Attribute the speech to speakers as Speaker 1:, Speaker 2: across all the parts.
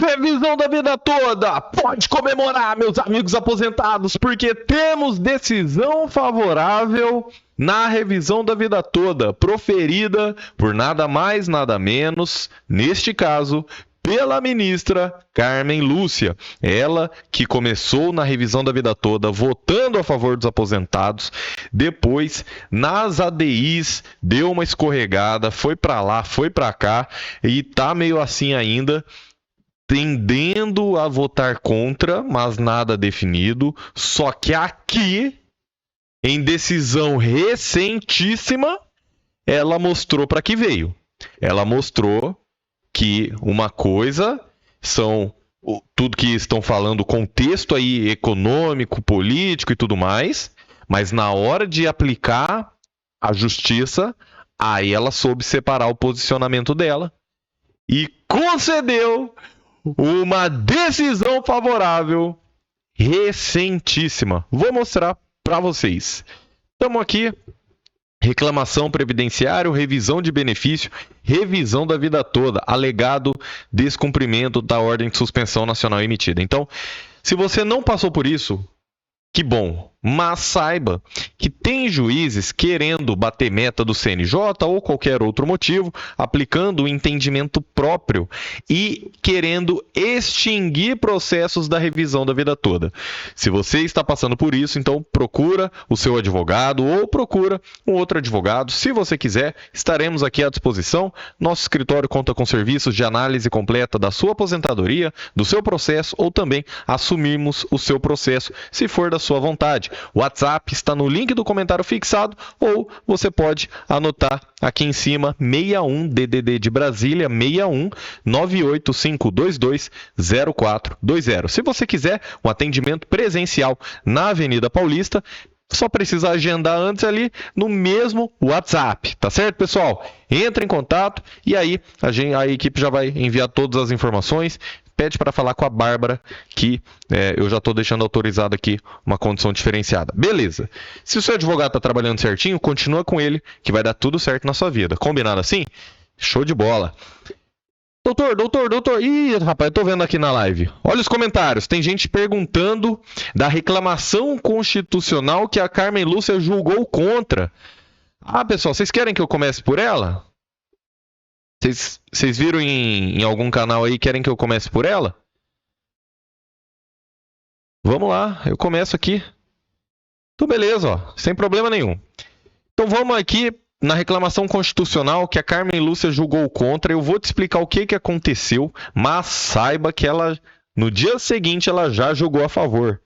Speaker 1: Revisão da vida toda! Pode comemorar, meus amigos aposentados, porque temos decisão favorável na revisão da vida toda, proferida por nada mais, nada menos, neste caso, pela ministra Carmen Lúcia. Ela que começou na revisão da vida toda votando a favor dos aposentados, depois nas ADIs deu uma escorregada, foi para lá, foi para cá e tá meio assim ainda, tendendo a votar contra, mas nada definido. Só que aqui, em decisão recentíssima, ela mostrou para que veio. Ela mostrou que uma coisa são tudo que estão falando, contexto aí econômico, político e tudo mais, mas na hora de aplicar a justiça, aí ela soube separar o posicionamento dela e concedeu uma decisão favorável recentíssima. Vou mostrar para vocês. Estamos aqui. Reclamação previdenciária, revisão de benefício, revisão da vida toda, alegado descumprimento da ordem de suspensão nacional emitida. Então, se você não passou por isso, que bom, mas saiba que tem juízes querendo bater meta do CNJ ou qualquer outro motivo, aplicando o entendimento próprio e querendo extinguir processos da revisão da vida toda. Se você está passando por isso, então procura o seu advogado ou procura um outro advogado. Se você quiser, estaremos aqui à disposição. Nosso escritório conta com serviços de análise completa da sua aposentadoria, do seu processo ou também assumirmos o seu processo, se for da sua vontade. O WhatsApp está no link do comentário fixado ou você pode anotar aqui em cima 61 DDD de Brasília 61 98522 0420. Se você quiser um atendimento presencial na Avenida Paulista, só precisa agendar antes ali no mesmo WhatsApp, tá certo, pessoal? Entra em contato e aí a equipe já vai enviar todas as informações. Pede para falar com a Bárbara, que eu já estou deixando autorizado aqui uma condição diferenciada. Beleza. Se o seu advogado está trabalhando certinho, continua com ele, que vai dar tudo certo na sua vida. Combinado assim? Show de bola. Doutor. Ih, rapaz, eu tô vendo aqui na live. Olha os comentários. Tem gente perguntando da reclamação constitucional que a Carmen Lúcia julgou contra. Ah, pessoal, vocês querem que eu comece por ela? Vocês viram em algum canal aí, querem que eu comece por ela? Vamos lá, eu começo aqui. Então beleza, ó, sem problema nenhum. Então vamos aqui na reclamação constitucional que a Carmen Lúcia julgou contra. Eu vou te explicar o que aconteceu, mas saiba que ela, no dia seguinte, ela já julgou a favor.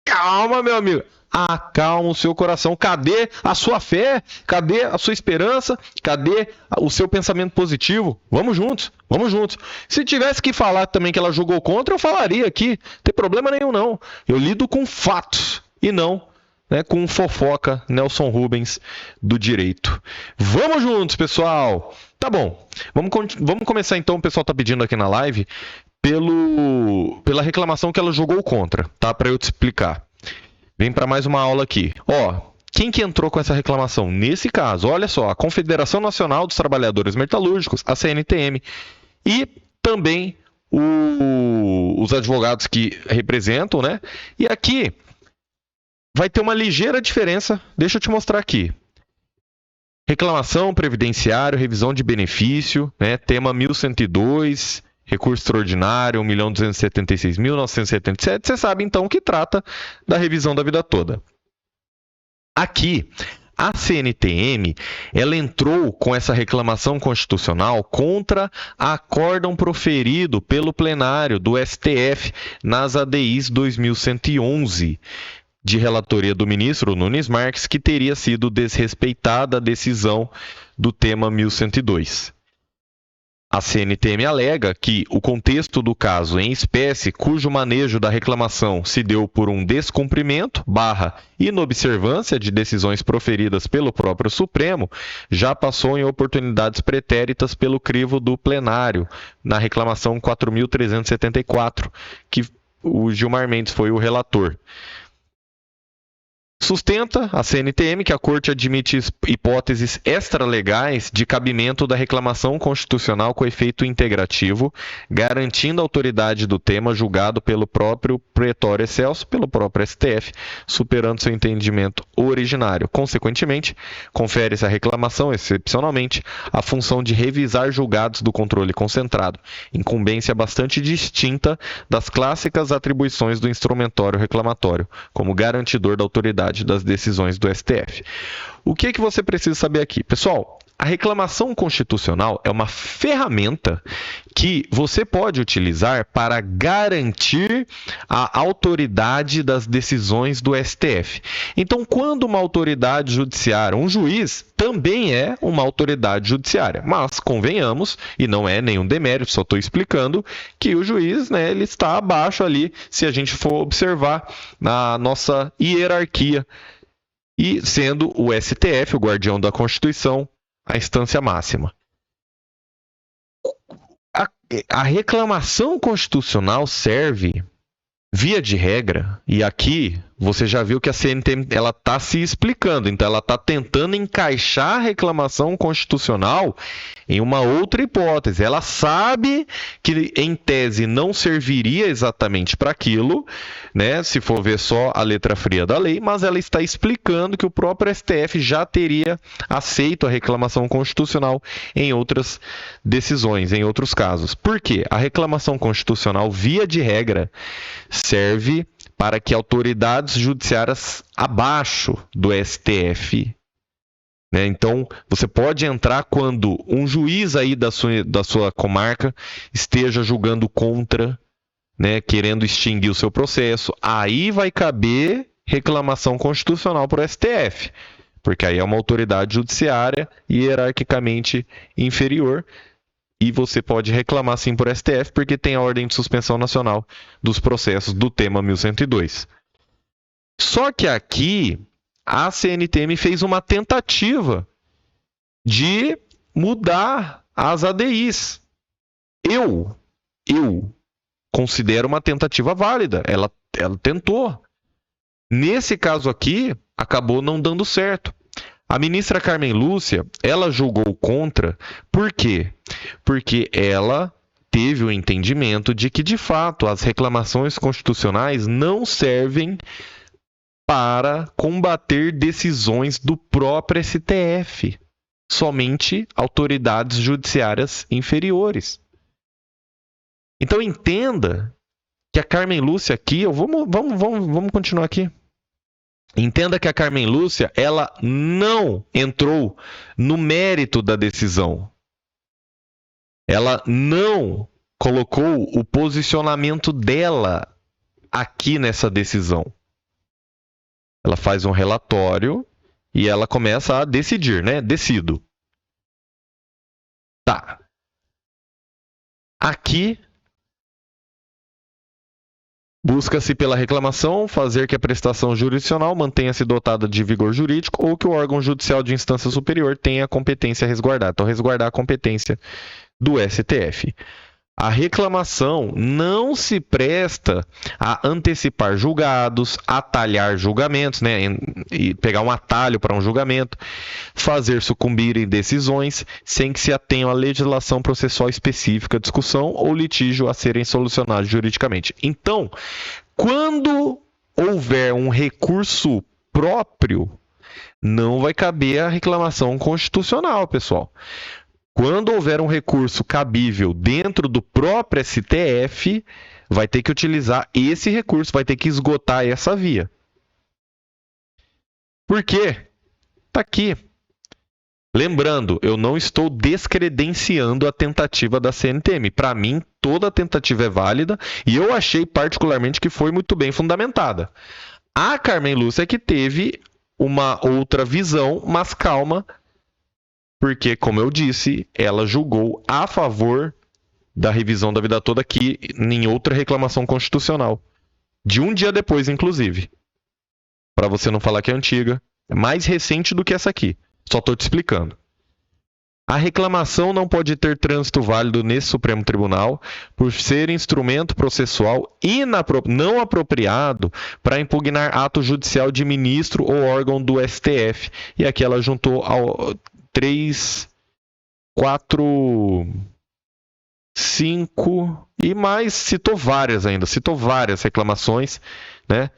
Speaker 1: Calma, meu amigo. Acalma o seu coração. Cadê a sua fé? Cadê a sua esperança? Cadê o seu pensamento positivo? Vamos juntos, vamos juntos. Se tivesse que falar também que ela jogou contra, eu falaria aqui. Não tem problema nenhum, não. Eu lido com fatos e não, né, com fofoca Nelson Rubens do direito. Vamos juntos, pessoal. Tá bom. Vamos começar então. O pessoal tá pedindo aqui na live pela reclamação que ela jogou contra, tá? Para eu te explicar. Vem para mais uma aula aqui. Ó, quem que entrou com essa reclamação? Nesse caso, olha só, a Confederação Nacional dos Trabalhadores Metalúrgicos, a CNTM, e também os advogados que representam, né? E aqui vai ter uma ligeira diferença. Deixa eu te mostrar aqui. Reclamação previdenciária, revisão de benefício, né? Tema 1102... recurso extraordinário, 1.276.977. Você sabe, então, que trata da revisão da vida toda. Aqui, a CNTM, ela entrou com essa reclamação constitucional contra acórdão proferido pelo plenário do STF nas ADIs 2111, de relatoria do ministro Nunes Marques, que teria sido desrespeitada a decisão do tema 1102. A CNTM alega que o contexto do caso em espécie, cujo manejo da reclamação se deu por um descumprimento / inobservância de decisões proferidas pelo próprio Supremo, já passou em oportunidades pretéritas pelo crivo do plenário, na reclamação 4.374, que o Gilmar Mendes foi o relator. Sustenta a CNTM que a Corte admite hipóteses extralegais de cabimento da reclamação constitucional com efeito integrativo, garantindo a autoridade do tema julgado pelo próprio Pretório Excelso, pelo próprio STF, superando seu entendimento originário. Consequentemente, confere-se à reclamação, excepcionalmente, a função de revisar julgados do controle concentrado, incumbência bastante distinta das clássicas atribuições do instrumentório reclamatório, como garantidor da autoridade das decisões do STF. O que você precisa saber aqui? Pessoal, a reclamação constitucional é uma ferramenta que você pode utilizar para garantir a autoridade das decisões do STF. Então, quando uma autoridade judiciária, um juiz, também é uma autoridade judiciária, mas convenhamos, e não é nenhum demérito, só estou explicando que o juiz, ele está abaixo ali, se a gente for observar na nossa hierarquia, e sendo o STF, o guardião da Constituição, a instância máxima. A reclamação constitucional serve, via de regra, e aqui você já viu que a CNTM está se explicando, então ela está tentando encaixar a reclamação constitucional em uma outra hipótese. Ela sabe que, em tese, não serviria exatamente para aquilo, se for ver só a letra fria da lei, mas ela está explicando que o próprio STF já teria aceito a reclamação constitucional em outras decisões, em outros casos. Por quê? A reclamação constitucional, via de regra, serve para que autoridades judiciárias abaixo do STF, então você pode entrar quando um juiz aí da sua comarca esteja julgando contra, querendo extinguir o seu processo, aí vai caber reclamação constitucional para o STF, porque aí é uma autoridade judiciária hierarquicamente inferior. E você pode reclamar sim por STF, porque tem a ordem de suspensão nacional dos processos do tema 1102. Só que aqui a CNTM fez uma tentativa de mudar as ADIs. Eu considero uma tentativa válida. Ela tentou. Nesse caso aqui, acabou não dando certo. A ministra Carmen Lúcia, ela julgou contra, por quê? Porque ela teve o entendimento de que, de fato, as reclamações constitucionais não servem para combater decisões do próprio STF, somente autoridades judiciárias inferiores. Então, entenda que a Carmen Lúcia aqui, vamos continuar aqui. Entenda que a Carmen Lúcia, ela não entrou no mérito da decisão. Ela não colocou o posicionamento dela aqui nessa decisão. Ela faz um relatório e ela começa a decidir, Decido. Tá. Aqui busca-se pela reclamação fazer que a prestação jurisdicional mantenha-se dotada de vigor jurídico ou que o órgão judicial de instância superior tenha a competência a resguardar. Então, resguardar a competência do STF. A reclamação não se presta a antecipar julgados, atalhar julgamentos, e pegar um atalho para um julgamento, fazer sucumbir em decisões sem que se atenham à legislação processual específica, discussão ou litígio a serem solucionados juridicamente. Então, quando houver um recurso próprio, não vai caber a reclamação constitucional, pessoal. Quando houver um recurso cabível dentro do próprio STF, vai ter que utilizar esse recurso, vai ter que esgotar essa via. Por quê? Está aqui. Lembrando, eu não estou descredenciando a tentativa da CNTM. Para mim, toda tentativa é válida e eu achei particularmente que foi muito bem fundamentada. A Carmen Lúcia que teve uma outra visão, mas calma, porque, como eu disse, ela julgou a favor da revisão da vida toda aqui em outra reclamação constitucional. De um dia depois, inclusive. Para você não falar que é antiga. É mais recente do que essa aqui. Só estou te explicando. A reclamação não pode ter trânsito válido nesse Supremo Tribunal por ser instrumento processual não apropriado para impugnar ato judicial de ministro ou órgão do STF. E aqui ela juntou 3, 4, 5 e mais, citou várias reclamações, né?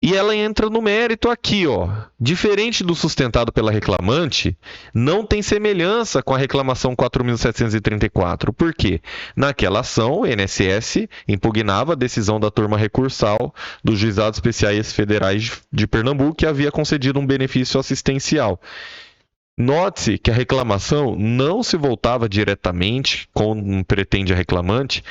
Speaker 1: E ela entra no mérito aqui, ó. Diferente do sustentado pela reclamante, não tem semelhança com a reclamação 4.734. Por quê? Naquela ação, o INSS impugnava a decisão da turma recursal dos Juizados Especiais Federais de Pernambuco, que havia concedido um benefício assistencial. Note-se que a reclamação não se voltava diretamente, como pretende a reclamante,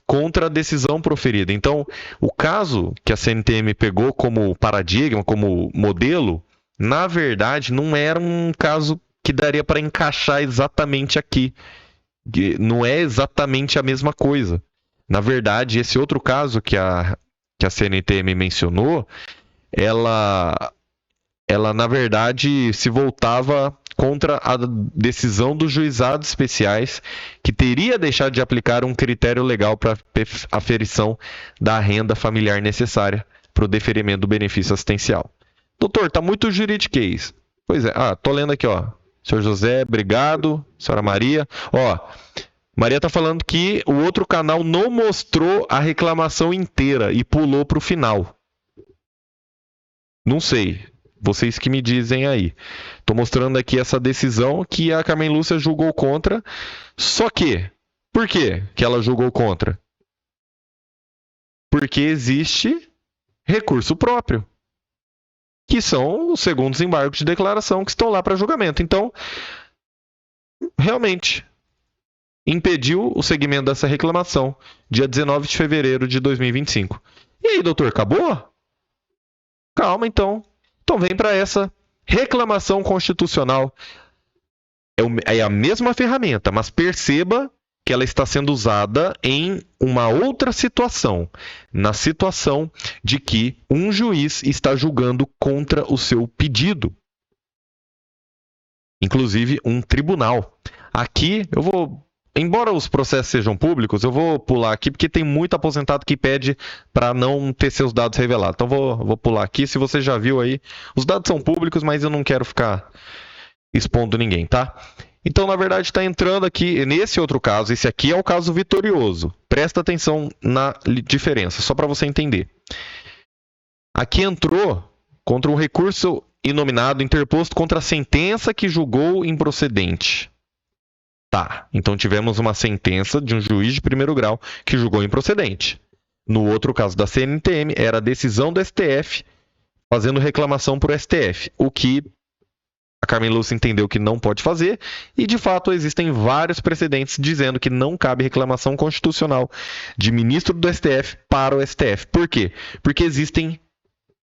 Speaker 1: contra a decisão proferida. Então, o caso que a CNTM pegou como paradigma, como modelo, na verdade, não era um caso que daria para encaixar exatamente aqui. Não é exatamente a mesma coisa. Na verdade, esse outro caso que a CNTM mencionou, ela na verdade, se voltava contra a decisão dos juizados especiais, que teria deixado de aplicar um critério legal para a aferição da renda familiar necessária para o deferimento do benefício assistencial. Doutor, tá muito juridiquês. Pois é. Tô lendo aqui, ó. Senhor José, obrigado. Senhora Maria. Ó, Maria tá falando que o outro canal não mostrou a reclamação inteira e pulou para o final. Não sei. Vocês que me dizem aí. Estou mostrando aqui essa decisão que a Carmen Lúcia julgou contra. Só que, por que ela julgou contra? Porque existe recurso próprio, que são os segundos embargos de declaração que estão lá para julgamento. Então, realmente, impediu o segmento dessa reclamação, dia 19 de fevereiro de 2025. E aí, doutor, acabou? Calma, então. Então vem para essa reclamação constitucional. É a mesma ferramenta, mas perceba que ela está sendo usada em uma outra situação. Na situação de que um juiz está julgando contra o seu pedido. Inclusive um tribunal. Aqui eu vou... Embora os processos sejam públicos, eu vou pular aqui porque tem muito aposentado que pede para não ter seus dados revelados. Então vou pular aqui. Se você já viu aí, os dados são públicos, mas eu não quero ficar expondo ninguém, tá? Então, na verdade, está entrando aqui nesse outro caso. Esse aqui é o caso vitorioso. Presta atenção na diferença, só para você entender. Aqui entrou contra um recurso inominado interposto contra a sentença que julgou improcedente. Tá, então tivemos uma sentença de um juiz de primeiro grau que julgou improcedente. No outro caso da CNTM, era a decisão do STF fazendo reclamação para o STF, o que a Carmen Lúcia entendeu que não pode fazer, e de fato existem vários precedentes dizendo que não cabe reclamação constitucional de ministro do STF para o STF. Por quê? Porque existem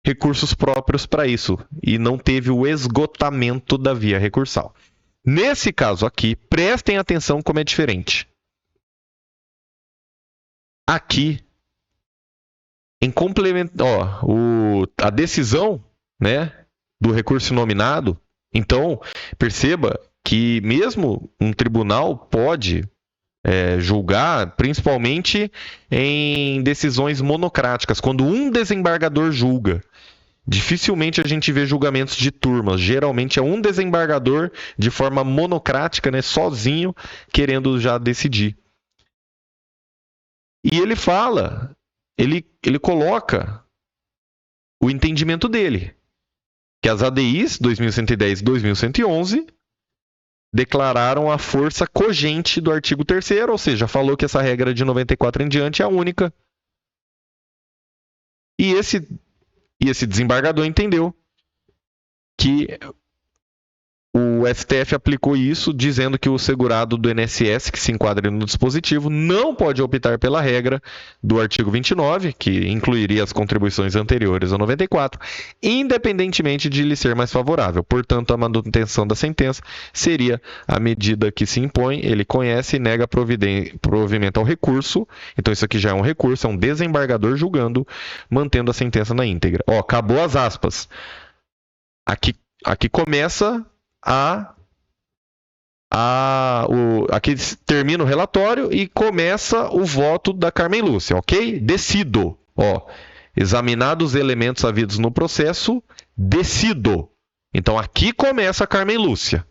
Speaker 1: recursos próprios para isso, e não teve o esgotamento da via recursal. Nesse caso aqui, prestem atenção como é diferente. Aqui, em complemento, a decisão, né, do recurso nominado, então, perceba que mesmo um tribunal pode julgar, principalmente em decisões monocráticas, quando um desembargador julga. Dificilmente a gente vê julgamentos de turmas. Geralmente é um desembargador de forma monocrática, né, sozinho, querendo já decidir. E ele fala, ele coloca o entendimento dele, que as ADIs 2110 e 2111 declararam a força cogente do artigo 3º, ou seja, falou que essa regra de 94 em diante é a única. E esse desembargador entendeu que o STF aplicou isso, dizendo que o segurado do INSS, que se enquadra no dispositivo, não pode optar pela regra do artigo 29, que incluiria as contribuições anteriores ao 94, independentemente de lhe ser mais favorável. Portanto, a manutenção da sentença seria a medida que se impõe, ele conhece e nega provimento ao recurso. Então, isso aqui já é um recurso, é um desembargador julgando, mantendo a sentença na íntegra. Acabou as aspas. Aqui começa a aqui termina o relatório e começa o voto da Carmen Lúcia, ok? Decido. Ó, examinados os elementos havidos no processo, decido. Então aqui começa a Carmen Lúcia.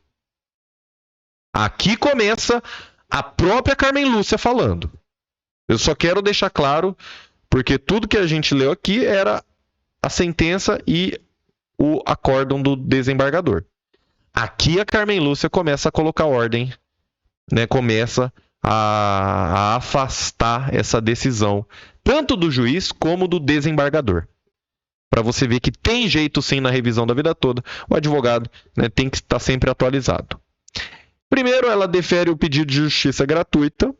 Speaker 1: Aqui começa a própria Carmen Lúcia falando. Eu só quero deixar claro, porque tudo que a gente leu aqui era a sentença e o acórdão do desembargador. Aqui a Carmen Lúcia começa a colocar ordem, né? Começa a afastar essa decisão, tanto do juiz como do desembargador. Para você ver que tem jeito sim na revisão da vida toda, o advogado, né, tem que estar sempre atualizado. Primeiro, ela defere o pedido de justiça gratuita.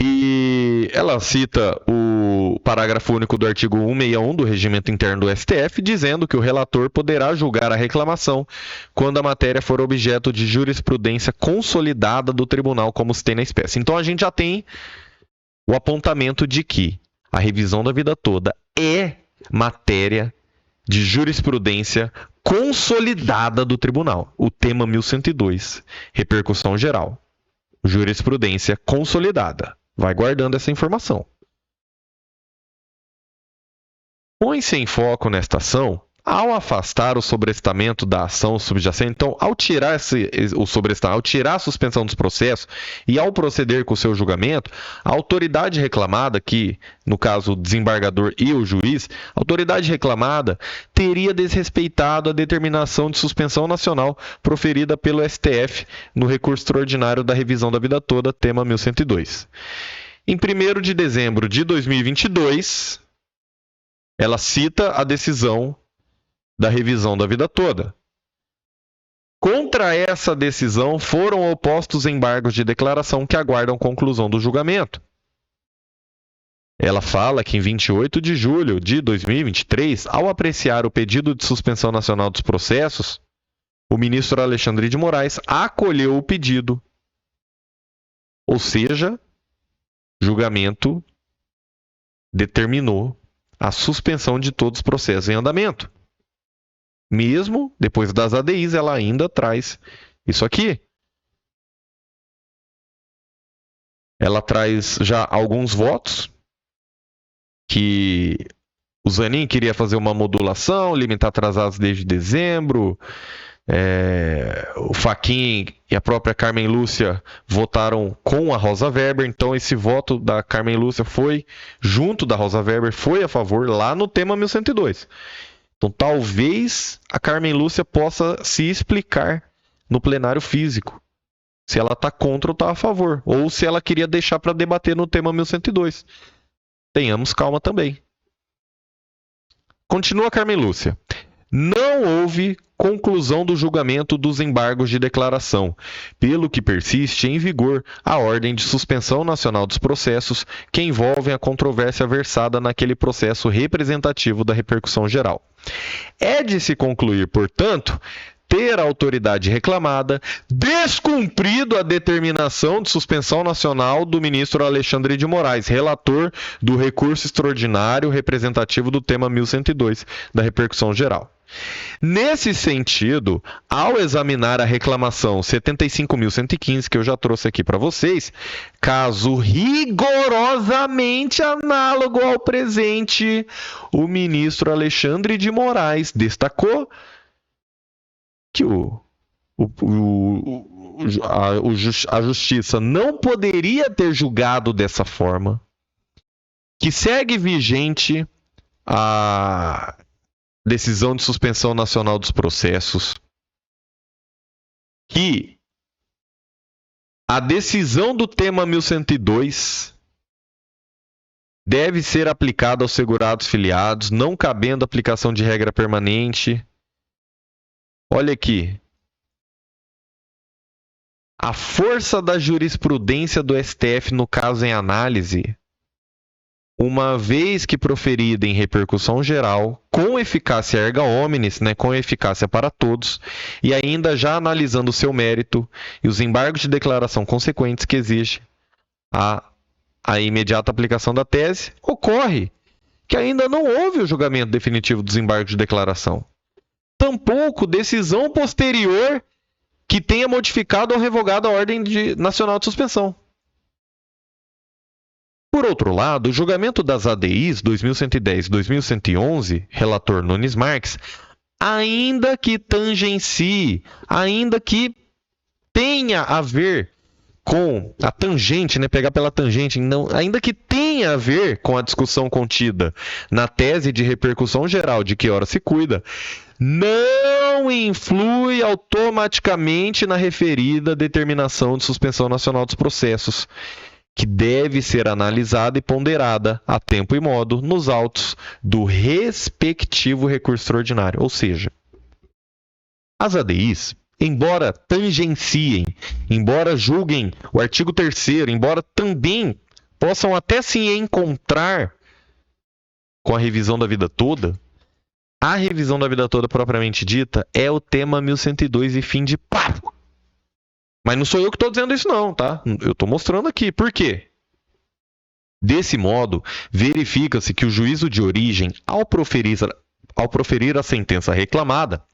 Speaker 1: E ela cita o parágrafo único do artigo 161 do Regimento Interno do STF, dizendo que o relator poderá julgar a reclamação quando a matéria for objeto de jurisprudência consolidada do tribunal, como se tem na espécie. Então a gente já tem o apontamento de que a revisão da vida toda é matéria de jurisprudência consolidada do tribunal. O tema 1102, repercussão geral. Jurisprudência consolidada. Vai guardando essa informação. Põe-se em foco nesta ação ao afastar o sobrestamento da ação subjacente. Então, ao tirar o sobrestamento, ao tirar a suspensão dos processos e ao proceder com o seu julgamento, a autoridade reclamada, que no caso o desembargador e o juiz, a autoridade reclamada teria desrespeitado a determinação de suspensão nacional proferida pelo STF no recurso extraordinário da revisão da vida toda, tema 1102. Em 1º de dezembro de 2022, ela cita a decisão da revisão da vida toda. Contra essa decisão foram opostos embargos de declaração que aguardam conclusão do julgamento. Ela fala que em 28 de julho de 2023, ao apreciar o pedido de suspensão nacional dos processos, o ministro Alexandre de Moraes acolheu o pedido. Ou seja, julgamento determinou a suspensão de todos os processos em andamento. Mesmo depois das ADIs, ela ainda traz isso aqui. Ela traz já alguns votos que o Zanin queria fazer uma modulação, limitar atrasados desde dezembro. O Fachin e a própria Carmen Lúcia votaram com a Rosa Weber. Então esse voto da Carmen Lúcia foi junto da Rosa Weber, foi a favor lá no tema 1102. Então, talvez a Carmen Lúcia possa se explicar no plenário físico, se ela está contra ou está a favor, ou se ela queria deixar para debater no tema 1102. Tenhamos calma também. Continua a Carmen Lúcia. Não houve conclusão do julgamento dos embargos de declaração, pelo que persiste em vigor a ordem de suspensão nacional dos processos que envolvem a controvérsia versada naquele processo representativo da repercussão geral. É de se concluir, portanto, ter a autoridade reclamada descumprido a determinação de suspensão nacional do ministro Alexandre de Moraes, relator do recurso extraordinário representativo do tema 1102 da repercussão geral. Nesse sentido, ao examinar a reclamação 75.115, que eu já trouxe aqui para vocês, caso rigorosamente análogo ao presente, o ministro Alexandre de Moraes destacou que a justiça não poderia ter julgado dessa forma, que segue vigente a decisão de suspensão nacional dos processos, que a decisão do tema 1102 deve ser aplicada aos segurados filiados, não cabendo aplicação de regra permanente. Olha aqui. A força da jurisprudência do STF no caso em análise, uma vez que proferida em repercussão geral, com eficácia erga omnes, né, com eficácia para todos, e ainda já analisando o seu mérito e os embargos de declaração consequentes que exige a imediata aplicação da tese, ocorre que ainda não houve o julgamento definitivo dos embargos de declaração. tampouco decisão posterior que tenha modificado ou revogado a ordem nacional de suspensão. Por outro lado, o julgamento das ADIs 2110 e 2111, relator Nunes Marques, ainda que tangencie, ainda que tenha a ver com a tangente, né, pegar pela tangente, não, ainda que tenha a ver com a discussão contida na tese de repercussão geral de que hora se cuida, não influi automaticamente na referida determinação de suspensão nacional dos processos, que deve ser analisada e ponderada a tempo e modo nos autos do respectivo recurso extraordinário. Ou seja, as ADIs, embora tangenciem, embora julguem o artigo 3º, embora também possam até se encontrar com a revisão da vida toda, a revisão da vida toda propriamente dita é o tema 1102 e fim de papo. Mas não sou eu que estou dizendo isso não, tá? Eu estou mostrando aqui. Por quê? Desse modo, verifica-se que o juízo de origem, ao proferir a sentença reclamada,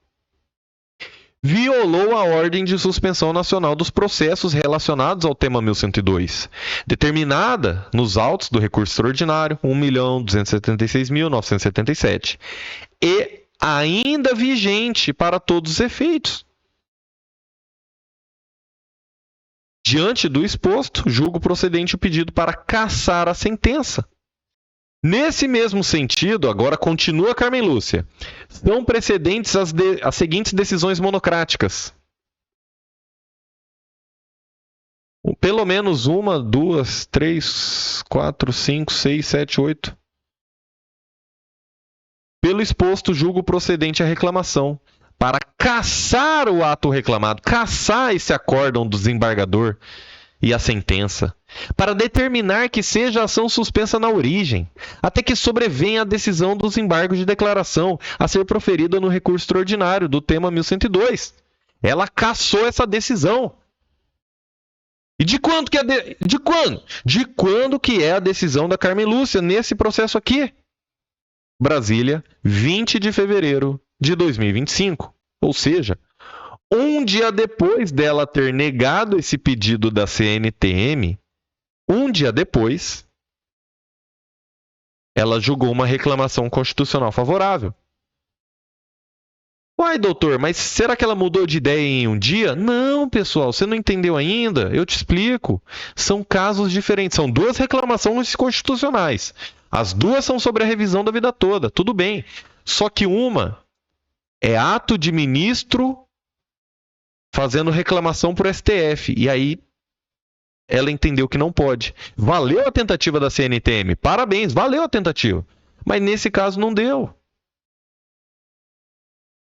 Speaker 1: violou a ordem de suspensão nacional dos processos relacionados ao tema 1102, determinada nos autos do recurso extraordinário 1.276.977 e ainda vigente para todos os efeitos. Diante do exposto, julgo procedente o pedido para cassar a sentença. Nesse mesmo sentido, agora continua Carmen Lúcia, são precedentes as seguintes decisões monocráticas. Pelo menos 1, 2, 3, 4, 5, 6, 7, 8. Pelo exposto, julgo procedente a reclamação, para cassar o ato reclamado, cassar esse acórdão do desembargador e a sentença, para determinar que seja a ação suspensa na origem, até que sobrevenha a decisão dos embargos de declaração a ser proferida no recurso extraordinário do tema 1102. Ela cassou essa decisão. E de quando que é de quando? De quando que é a decisão da Carmen Lúcia nesse processo aqui? Brasília, 20 de fevereiro de 2025. Ou seja, um dia depois dela ter negado esse pedido da CNTM, um dia depois, ela julgou uma reclamação constitucional favorável. Uai, doutor, mas será que ela mudou de ideia em um dia? Não, pessoal, você não entendeu ainda? Eu te explico. São casos diferentes, são duas reclamações constitucionais. As duas são sobre a revisão da vida toda, tudo bem. Só que uma é ato de ministro fazendo reclamação por STF. E aí ela entendeu que não pode. Valeu a tentativa da CNTM. Parabéns, valeu a tentativa. Mas nesse caso não deu.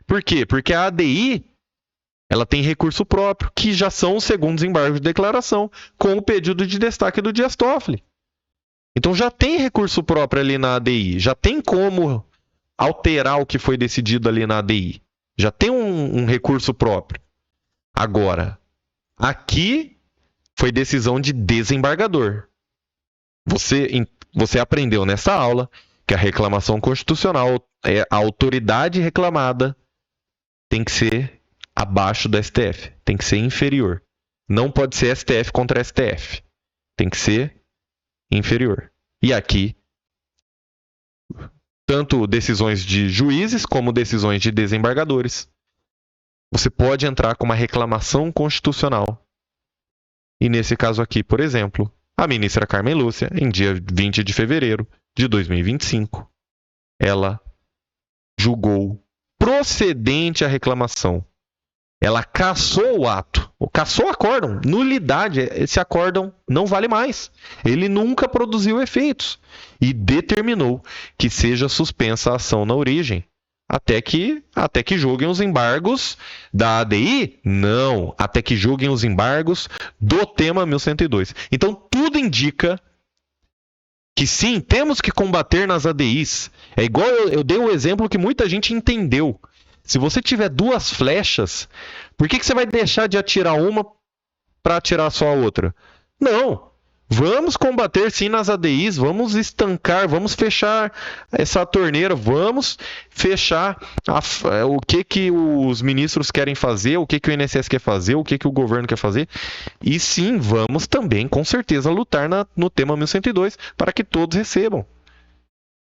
Speaker 1: Por quê? Porque a ADI ela tem recurso próprio, que já são os segundos embargos de declaração, com o pedido de destaque do Dias Toffoli. Então já tem recurso próprio ali na ADI, já tem como alterar o que foi decidido ali na ADI. Já tem um recurso próprio. Agora, aqui foi decisão de desembargador. Você aprendeu nessa aula que a reclamação constitucional, a autoridade reclamada tem que ser abaixo da STF, tem que ser inferior. Não pode ser STF contra STF. Tem que ser inferior. E aqui, tanto decisões de juízes como decisões de desembargadores, você pode entrar com uma reclamação constitucional. E nesse caso aqui, por exemplo, a ministra Carmen Lúcia, em dia 20 de fevereiro de 2025, ela julgou procedente a reclamação. Ela cassou o ato, cassou o acórdão, nulidade, esse acórdão não vale mais. Ele nunca produziu efeitos e determinou que seja suspensa a ação na origem, até que julguem os embargos da ADI? Não, até que julguem os embargos do tema 1102. Então tudo indica que sim, temos que combater nas ADIs. É igual eu dei um exemplo que muita gente entendeu. Se você tiver duas flechas, por que você vai deixar de atirar uma para atirar só a outra? Não. Vamos combater sim nas ADIs, vamos estancar, vamos fechar essa torneira, vamos fechar o que os ministros querem fazer, o que o INSS quer fazer, o que o governo quer fazer. E sim, vamos também, com certeza, lutar no tema 1102 para que todos recebam.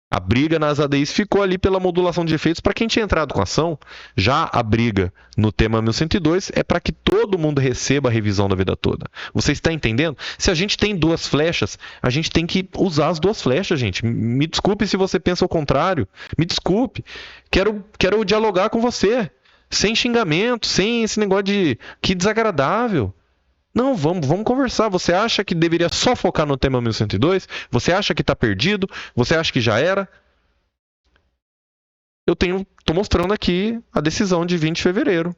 Speaker 1: A briga nas ADIs ficou ali pela modulação de efeitos para quem tinha entrado com a ação. Já a briga no tema 1102 é para que todo mundo receba a revisão da vida toda. Você está entendendo? Se a gente tem duas flechas, a gente tem que usar as duas flechas, gente. Me desculpe se você pensa o contrário. Me desculpe. Quero dialogar com você. Sem xingamento, sem esse negócio de que desagradável. Não, vamos conversar. Você acha que deveria só focar no tema 1102? Você acha que está perdido? Você acha que já era? Estou mostrando aqui a decisão de 20 de fevereiro.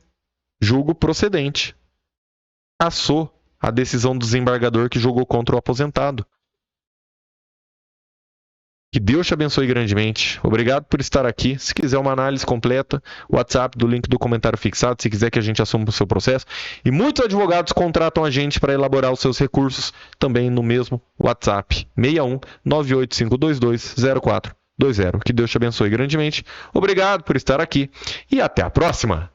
Speaker 1: Julgo procedente. Cassou a decisão do desembargador que julgou contra o aposentado. Que Deus te abençoe grandemente. Obrigado por estar aqui. Se quiser uma análise completa, WhatsApp do link do comentário fixado, se quiser que a gente assuma o seu processo. E muitos advogados contratam a gente para elaborar os seus recursos também no mesmo WhatsApp. 61 98522 0420. Que Deus te abençoe grandemente. Obrigado por estar aqui e até a próxima.